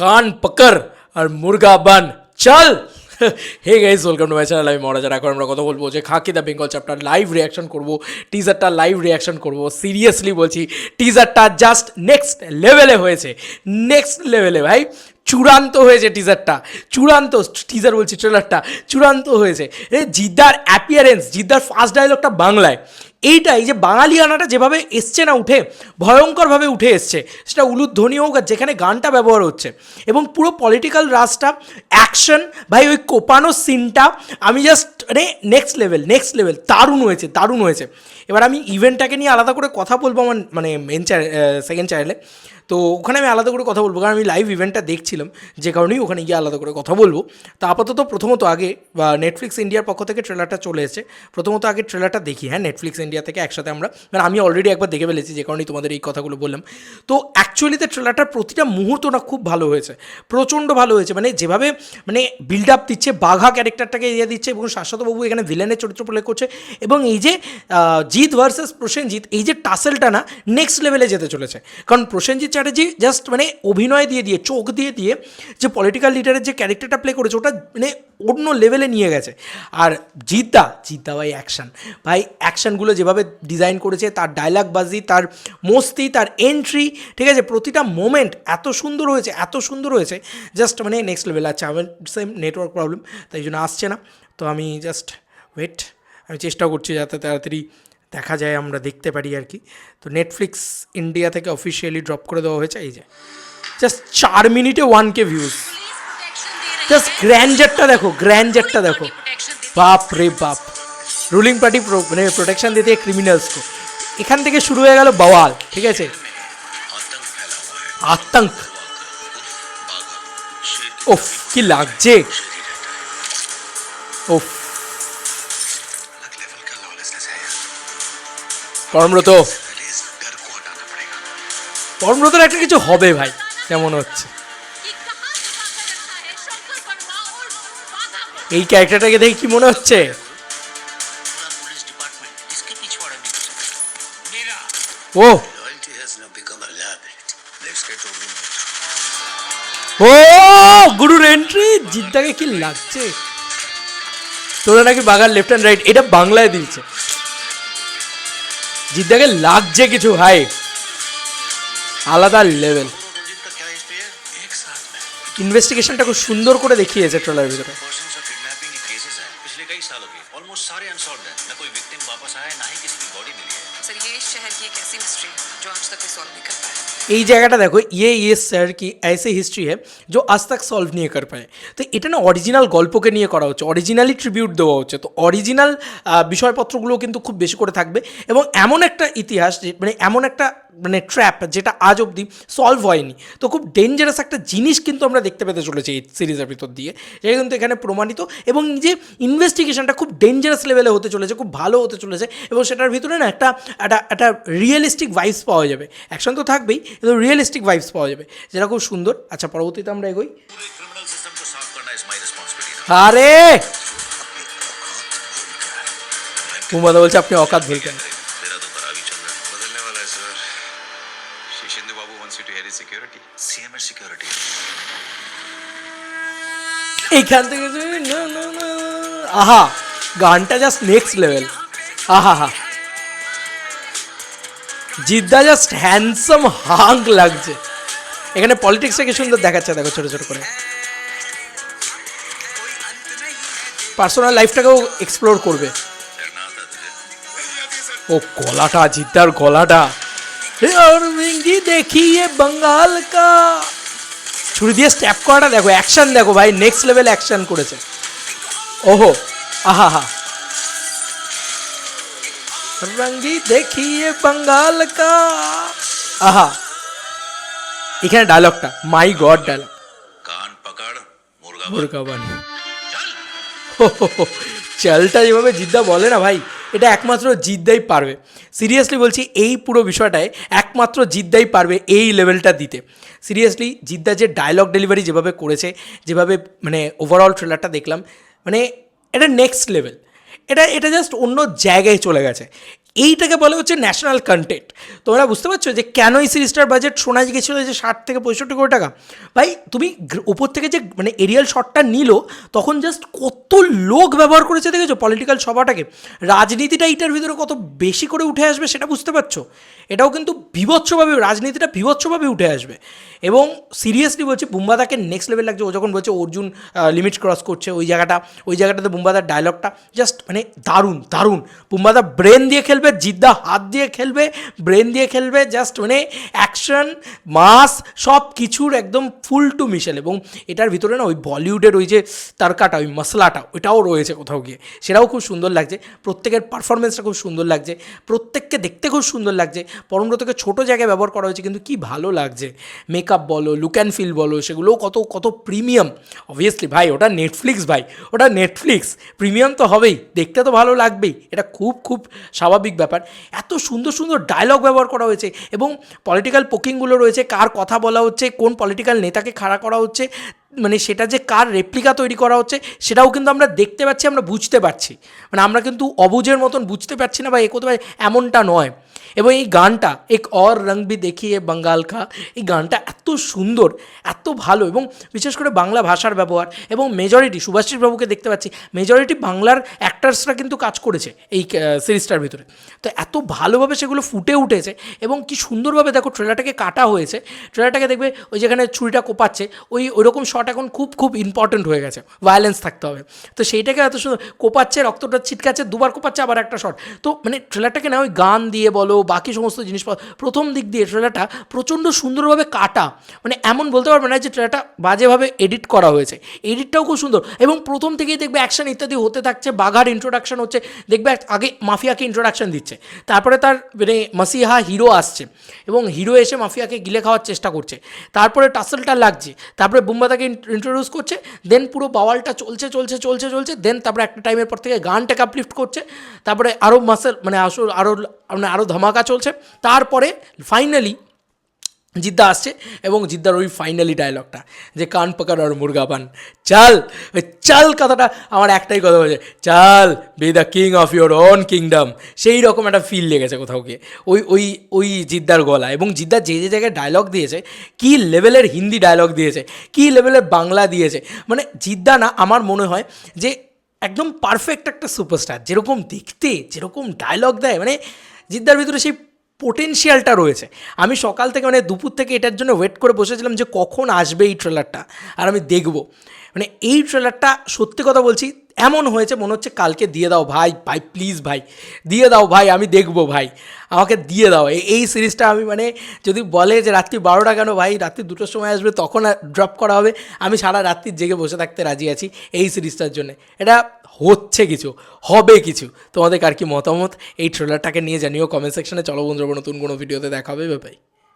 কান পকর আর মুরগা বান চল। Hey guys, welcome to my channel. আমি মহারাজার। এখন আমরা কথা বলবো যে Khaki the Bengal chapter live reaction করবো, টিজারটা লাইভ রিয়াকশন করবো। সিরিয়াসলি বলছি, টিজারটা জাস্ট নেক্সট লেভেলে হয়েছে, নেক্সট লেভেলে ভাই, চূড়ান্ত হয়েছে টিজারটা, চূড়ান্ত টিজার বলছি, ট্রেলারটা চূড়ান্ত হয়েছে। জিদ্দার অ্যাপিয়ারেন্স, জিদ্দার ফার্স্ট ডায়লগটা বাংলায়, এইটাই যে বাঙালিয়ানাটা যেভাবে এসছে না উঠে, ভয়ঙ্করভাবে উঠে এসছে, সেটা উলুধ্বনি হোক আর যেখানে গানটা ব্যবহার হচ্ছে, এবং পুরো পলিটিক্যাল রাজটা, অ্যাকশন ভাই, ওই কোপানো সিনটা আমি জাস্ট নেক্সট লেভেল, দারুণ হয়েছে, দারুণ হয়েছে। এবার আমি ইভেন্টটাকে নিয়ে আলাদা করে কথা বলবো আমার মানে মেন সেকেন্ড চ্যানেলে, তো ওখানে আমি আলাদা করে কথা বলবো, কারণ আমি লাইভ ইভেন্টটা দেখছিলাম, যে কারণেই ওখানে গিয়ে আলাদা করে কথা বলবো। তো আপাতত প্রথমত আগে বা নেটফ্লিক্স ইন্ডিয়ার পক্ষ থেকে ট্রেলারটা চলে এসেছে, প্রথমত আগে ট্রেলারটা দেখি। হ্যাঁ, নেটফ্লিক্স ইন্ডিয়া থেকে একসাথে আমরা, মানে আমি অলরেডি একবার দেখে ফেলেছি, যে কারণেই তোমাদের এই কথাগুলো বললাম। তো অ্যাকচুয়ালিতে ট্রেলারটার প্রতিটা মুহূর্তটা খুব ভালো হয়েছে, প্রচণ্ড ভালো হয়েছে। মানে যেভাবে মানে বিল্ড আপ দিচ্ছে, বাঘা ক্যারেক্টারটাকে ইয়ে দিচ্ছে, এবং শাশ্বতবাবু এখানে ভিলেনের চরিত্র প্লে করছে, এবং এই যে জিৎ ভার্সেস প্রসেনজিৎ, এই যে টাসেলটা না নেক্সট লেভেলে যেতে চলেছে। কারণ প্রসেনজিৎ চ্যাটার্জি জাস্ট মানে অভিনয় দিয়ে চোখ দিয়ে যে পলিটিক্যাল লিডারের যে ক্যারেক্টারটা প্লে করেছে, ওটা মানে অন্য লেভেলে নিয়ে গেছে। আর জিদ্দা ভাই অ্যাকশানগুলো যেভাবে ডিজাইন করেছে, তার ডায়লগ বাজি, তার মস্তি, তার এন্ট্রি, ঠিক আছে, প্রতিটা মোমেন্ট এত সুন্দর হয়েছে, জাস্ট মানে নেক্সট লেভেল। আচ্ছা, আমার সেম নেটওয়ার্ক প্রবলেম, তাই জন্য আসছে না। তো আমি জাস্ট ওয়েট, আমি চেষ্টা করছি যাতে তাড়াতাড়ি দেখা যায়, আমরা দেখতে পারি আর কি। তো নেটফ্লিক্স ইন্ডিয়া থেকে অফিসিয়ালি ড্রপ করে দেওয়া হয়েছে। এই যে জাস্ট 4 মিনিটে 1K ভিউজ, জাস্ট গ্র্যান্ডারটা দেখো, বাপ রে বাপ। রুলিং পার্টি মানে প্রোটেকশন দিতে ক্রিমিনালসকে, এখান থেকে শুরু হয়ে গেল বওয়াল, ঠিক আছে, আতঙ্ক। ওফ কি লাগছে, ওফ। কর্মরতর একটা কিছু হবে ভাই, কেমন হচ্ছে। এই ক্যারেক্টারটাকে দেখে কি মনে হচ্ছে, ও ও গুরুর এন্ট্রি। জিদ্দাকে কি লাগছে, তোরা নাকি বাগার লেফট অ্যান্ড রাইট, এটা বাংলায় দিচ্ছে। জিদ্দাকে লাগছে কিছু ভাই, আলাদা লেভেল। ইনভেস্টিগেশনটা খুব সুন্দর করে দেখিয়েছে ট্রেলারের ভিতরে। এই জায়গাটা দেখো, ইয়ে স্যার কি ऐसे हिस्ट्री है जो आज तक सॉल्व नहीं कर पाए। তো এটা না অরিজিনাল গল্পকে নিয়ে করা হচ্ছে, অরিজিনালি ট্রিবিউট দেওয়া হচ্ছে, তো অরিজিনাল বিষয়পত্রগুলো কিন্তু খুব বেশি করে থাকবে, এবং এমন একটা ইতিহাস মানে এমন একটা মানে ট্র্যাপ যেটা আজ অবধি সলভ হয়নি। তো খুব ডেঞ্জারাস একটা জিনিস কিন্তু আমরা দেখতে পেতে চলেছি এই সিরিজের ভিতর দিয়ে, যেটা কিন্তু এখানে প্রমাণিত, এবং যে ইনভেস্টিগেশনটা খুব ডেঞ্জারাস লেভেলে হতে চলেছে, খুব ভালো হতে চলেছে, এবং সেটার ভিতরে না একটা রিয়েলিস্টিক ভাইবস পাওয়া যাবে। অ্যাকশন তো থাকবেই, কিন্তু রিয়েলিস্টিক ভাইবস পাওয়া যাবে, যেটা খুব সুন্দর। আচ্ছা, পরবর্তীতে আমরা এগোই। আরে কুমাদা বলছে আপনি অকাত ভুলকেন। এইখান থেকে আহা, গানটা জাস্ট নেক্সট লেভেল। আহা, জিদ্দা জাস্ট হ্যান্ডসাম হাং লাগছে। এখানে পলিটিক্সটাকে সুন্দর দেখাচ্ছে, দেখো ছোট ছোট করে, পার্সোনাল লাইফটাকেও এক্সপ্লোর করবে। ও গলাটা, জিদ্দার গলাটা, দেখিয়ে বাঙ্গাল কা, ছুরি দিয়ে স্ট্যাপ করাটা দেখো, অ্যাকশন দেখো ভাই, নেক্সট লেভেল অ্যাকশন করেছে। ওহো, আহা, রঙ্গি দেখিয়ে বাঙ্গাল কা, আহা। এখানে ডায়লগটা, মাই গড ডায়লগ, কান পাকাড় মুরগা বান। চালটা যেভাবে জিদ্দা বলে না ভাই, এটা একমাত্র জিদ্দাই পারবে। সিরিয়াসলি বলছি, এই পুরো বিষয়টায় একমাত্র জিদ্দাই পারবে এই লেভেলটা দিতে। সিরিয়াসলি জিদ্দা যে ডায়লগ ডেলিভারি যেভাবে করেছে, যেভাবে মানে ওভারঅল ট্রেলারটা দেখলাম, মানে এটা নেক্সট লেভেল, এটা জাস্ট অন্য জায়গায় চলে গেছে। এইটাকে বলা হচ্ছে ন্যাশনাল কন্টেন্ট। তোমরা বুঝতে পারছো যে কেন এই সিরিজটার বাজেট শোনা গেছিলো যে 60 থেকে 65 কোটি টাকা। ভাই তুমি উপর থেকে যে মানে এরিয়াল শটটা নিল, তখন জাস্ট কত লোক ব্যবহার করেছে দেখেছো পলিটিক্যাল সভাটাকে, রাজনীতিটা এইটার ভিতরে কত বেশি করে উঠে আসবে সেটা বুঝতে পারছো। এটাও কিন্তু বিভৎসভাবে রাজনীতিটা বিভৎসভাবে উঠে আসবে। এবং সিরিয়াসলি বলছি বুম্বাদাকে নেক্সট লেভেল লাগছে। ও যখন বলছে অর্জুন লিমিট ক্রস করছে, ওই জায়গাটাতে বুম্বাদার ডায়লগটা জাস্ট মানে দারুণ দারুণ। বুম্বাদা ব্রেন দিয়ে খেলবে, জিদ্দা হাত দিয়ে খেলবে, ব্রেন দিয়ে খেলবে, জাস্ট মানে অ্যাকশন মাস সব কিছুর একদম ফুল টু মিশেল। এবং এটার ভিতরে না ওই বলিউডের ওই যে তারকাটা, ওই মশলাটা, ওইটাও রয়েছে কোথাও গিয়ে, সেটাও খুব সুন্দর লাগছে। প্রত্যেকের পারফরমেন্সটা খুব সুন্দর লাগছে, প্রত্যেককে দেখতে খুব সুন্দর লাগছে। পরমব্রতকে ছোটো জায়গায় ব্যবহার করা হয়েছে কিন্তু কি ভালো লাগছে। মেকআপ বলো, লুক অ্যান্ড ফিল বলো, সেগুলোও কত কত প্রিমিয়াম। অবভিয়াসলি ভাই ওটা নেটফ্লিক্স, ভাই ওটা নেটফ্লিক্স, প্রিমিয়াম তো হবেই, দেখতে তো ভালো লাগবেই, এটা খুব খুব স্বাভাবিক ব্যাপার। এত সুন্দর সুন্দর ডায়লগ ব্যবহার করা হয়েছে এবং পলিটিক্যাল পোকিংগুলো রয়েছে, কার কথা বলা হচ্ছে, কোন পলিটিক্যাল নেতাকে খাড়া করা হচ্ছে, মানে সেটা যে কার রেপ্লিকা তৈরি করা হচ্ছে সেটাও কিন্তু আমরা দেখতে পাচ্ছি, আমরা বুঝতে পারছি। মানে আমরা কিন্তু অবুঝের মতন বুঝতে পারছি না বা এ করতে পারি এমনটা নয়। এবং এই গানটা এক অর রং ভি দেখিয়ে বাঙ্গাল কা, এই গানটা এত সুন্দর, এত ভালো, এবং বিশেষ করে বাংলা ভাষার ব্যবহার। এবং মেজরিটি শুভাশিস বাবুকে দেখতে পাচ্ছি, মেজরিটি বাংলার অ্যাক্টার্সরা কিন্তু কাজ করেছে এই সিরিজটার ভিতরে। তো এত ভালোভাবে সেগুলো ফুটে উঠেছে এবং কি সুন্দরভাবে দেখো ট্রেলারটাকে কাটা হয়েছে। ট্রেলারটাকে দেখবে ওই যেখানে ছুরিটা কোপাচ্ছে, ওইরকম শট এখন খুব খুব ইম্পর্টেন্ট হয়ে গেছে, ভায়োলেন্স থাকতে হবে। তো সেইটাকে এত সুন্দর কোপাচ্ছে, রক্তটা ছিটকাচ্ছে, দুবার কোপাচ্ছে, আবার একটা শট। তো মানে ট্রেলারটাকে না ওই গান দিয়ে বলো, বাকি সমস্ত জিনিসপত্র, প্রথম দিক দিয়ে ট্রেলারটা প্রচণ্ড সুন্দরভাবে কাটা, মানে এমন বলতে পারবে না যে ট্রেলারটা বাজেভাবে এডিট করা হয়েছে। এডিটটাও খুব সুন্দর এবং প্রথম থেকেই দেখবে অ্যাকশন ইত্যাদি হতে থাকছে, বাঘার ইন্ট্রোডাকশন হচ্ছে, দেখবে আগে মাফিয়াকে ইন্ট্রোডাকশন দিচ্ছে, তারপরে তার মানে মাসিহা হিরো আসছে এবং হিরো এসে মাফিয়াকে গিলে খাওয়ার চেষ্টা করছে, তারপরে টাসেলটা লাগছে, তারপরে বুম্বাদাকে ইন্ট্রোডিউস করছে, দেন পুরো বাওয়ালটা চলছে চলছে চলছে চলছে, দেন তারপরে একটা টাইমের পর থেকে গানটাকে আপলিফ্ট করছে, তারপরে আরও মাসেল মানে আরও ধামাকা চলছে, তারপরে ফাইনালি জিদ্দা আসছে এবং জিদ্দার ওই ফাইনালি ডায়লগটা যে কান পাকার আর মুরগা বান চাল, ওই চাল কথাটা আমার একটাই কথা বলছে, চাল B the king of your own kingdom, সেই রকম একটা ফিল লেগেছে কোথাও গিয়ে ওই ওই ওই জিদ্দার গলা। এবং জিদ্দার যে যে জায়গায় ডায়লগ দিয়েছে, কী লেভেলের হিন্দি ডায়লগ দিয়েছে, কী লেভেলের বাংলা দিয়েছে, মানে জিদ্দা না আমার মনে হয় যে একদম পারফেক্ট একটা সুপারস্টার, যেরকম দেখতে যেরকম ডায়লগ দেয়, মানে জিদ্দার ভিতরে সেই পোটেনশিয়ালটা রয়েছে। আমি সকাল থেকে মানে দুপুর থেকে এটার জন্য ওয়েট করে বসেছিলাম যে কখন আসবে এই ট্রেলারটা আর আমি দেখব। মানে এই ট্রেলারটা সত্যি কথা বলছি এমন হয়েছে মনে হচ্ছে কালকে দিয়ে দাও ভাই, ভাই প্লিজ ভাই দিয়ে দাও ভাই, আমি দেখবো ভাই, আমাকে দিয়ে দাও এই সিরিজটা। আমি মানে যদি বলে যে রাত্রি 12টা কেন ভাই, রাত্রি 2টোর সময় আসবে তখন ড্রপ করা হবে, আমি সারা রাত্রি জেগে বসে থাকতে রাজি আছি এই সিরিজটার জন্য। এটা হচ্ছে কিছু, হবে কিছু। তোমাদের কার কি মতামত এই ট্রেলারটাকে নিয়ে জানিও কমেন্ট সেকশনে। চলো বন্ধুরা নতুন কোনো ভিডিওতে দেখা হবে, বাই।